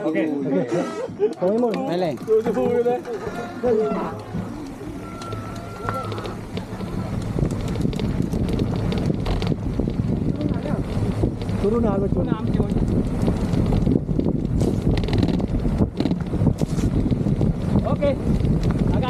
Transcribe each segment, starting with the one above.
Okey. Kau Imun. Meleng. Turun na agad. Okey. Agak.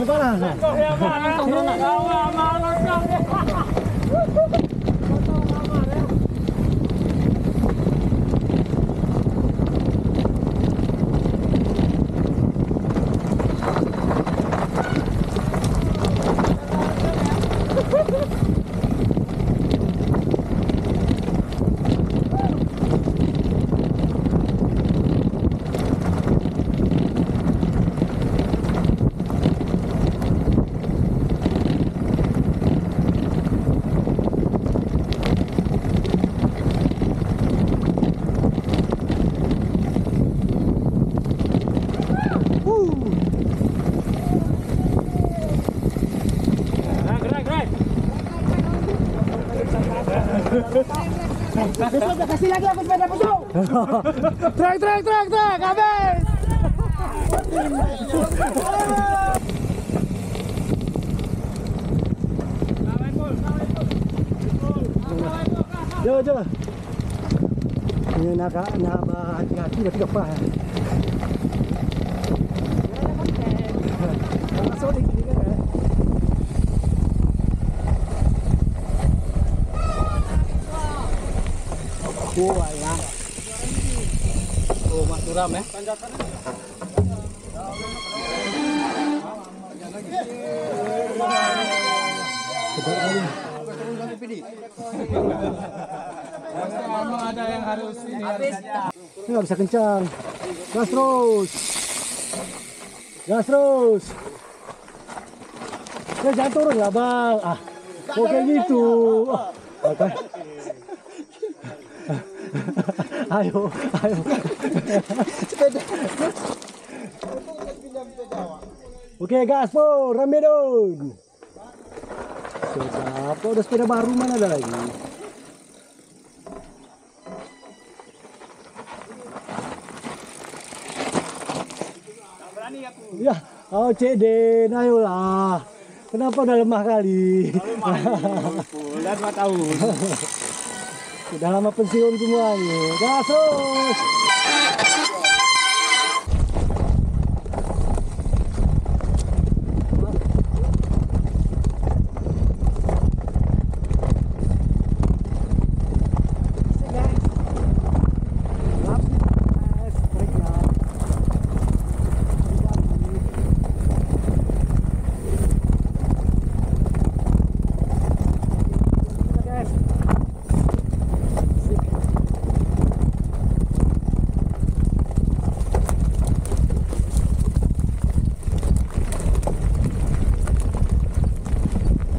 Kanan. Besok kasih lagi aku sepeda besok. Trek, habis. Jo. Ini nak hati-hati dah tidak apa. Masuk di sini kan. Ya. Oh, Mas Suram ya. Memang ada yang harus ini. Nggak bisa kencang. Gas terus. Jangan turun lah bang. Kok kayak gitu. Oke. Ayo. Oke, gas po, rame dong. Siapa? Udah sepeda baru mana ada lagi? Ya, Cik Den, ayolah. Kenapa udah lemah kali? Udah 2 tahun. Sudah lama pensiun semuanya. Gas terus.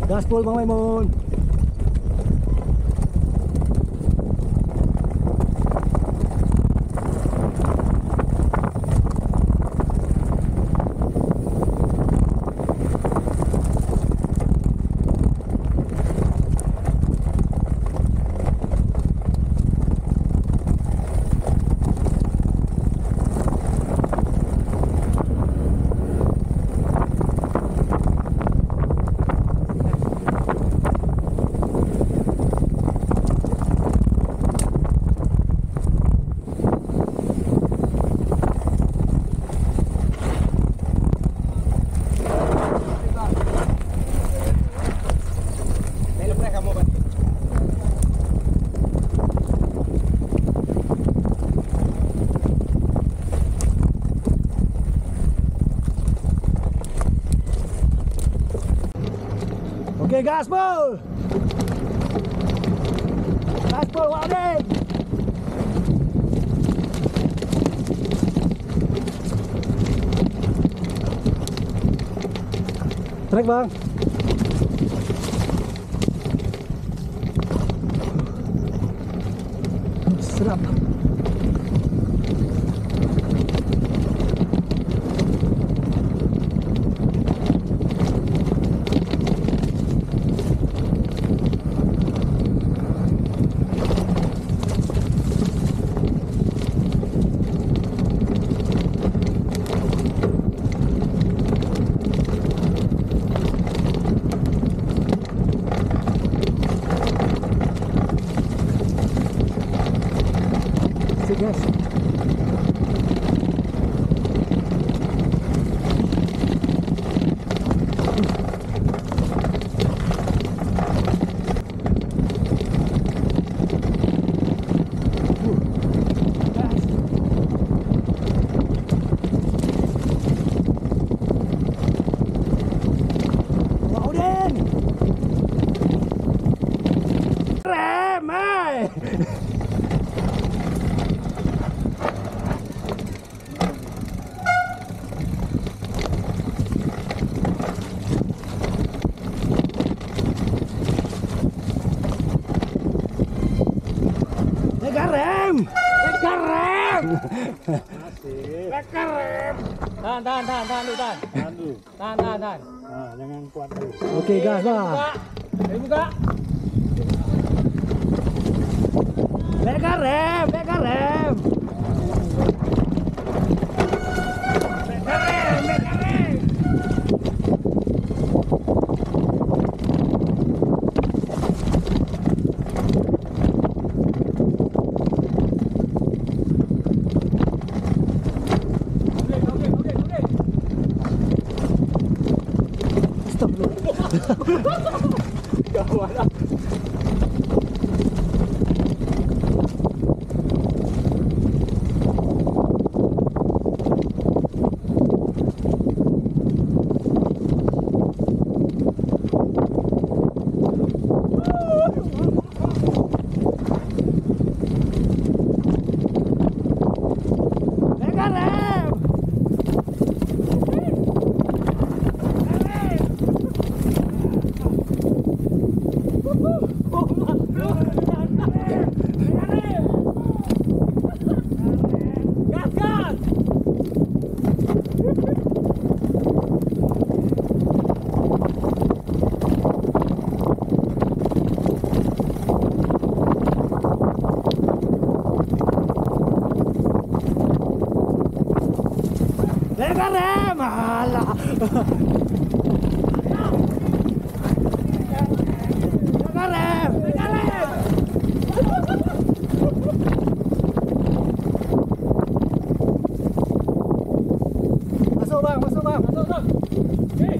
Gaspol Bang Maimun. Oke, gaspol. Gaspol, Wadeng. Trek, Bang. Serap. Okay guys. Wow din. Rem, ay. Rem! Rem! Tahan dulu, tahan. Tahan. Nah, jangan kuat dulu. Okey guys Buka. lah. Buka. Rem! Rem! Alah. Rem! Masuk bang. Okey.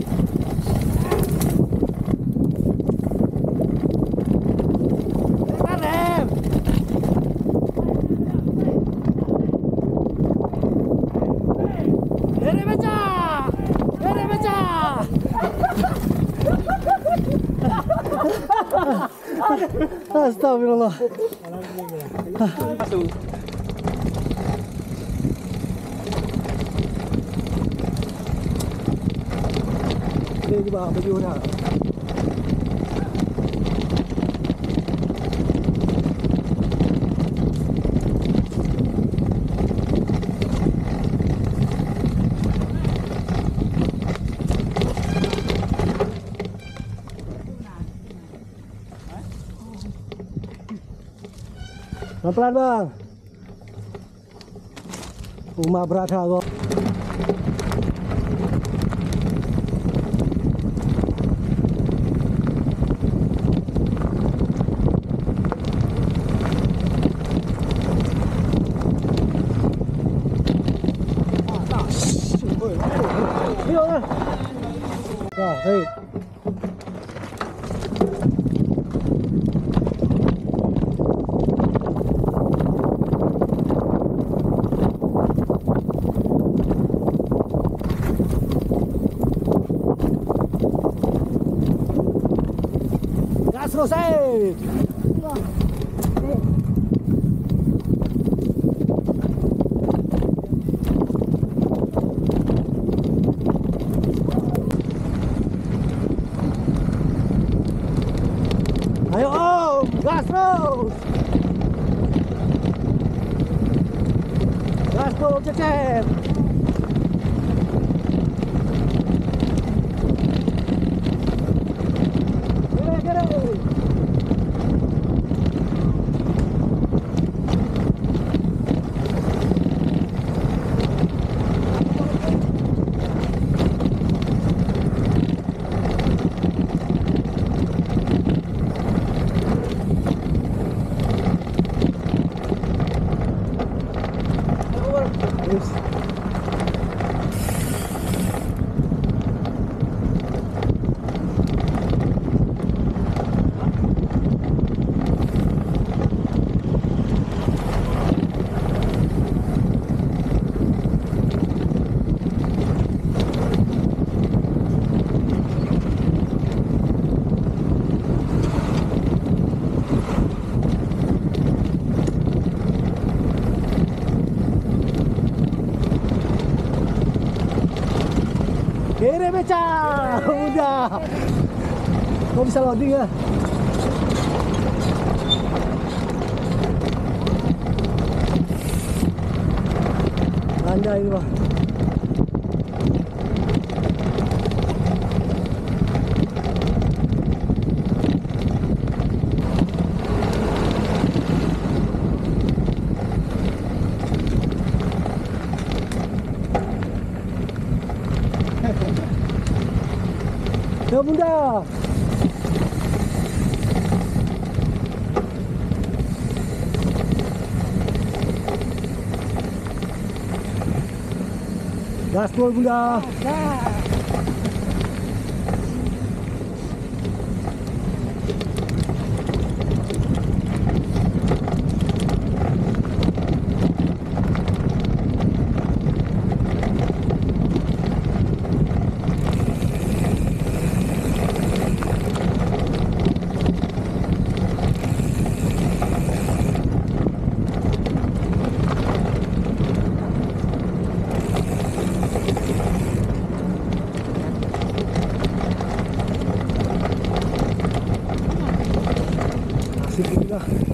Rem! Rem pecah! Astagfirullah. Masuk. Ini juga baju orang. Pelan-pelan bang. Rumah berat kau. Wah, baik. Gas terus, Ayo om, gas terus. Gas terus, cecep. Gere. Kira beca. Mudah. Kau bisa loading ya. Landai ini bang. Ya bunda. Gaspol bunda. Asik juga.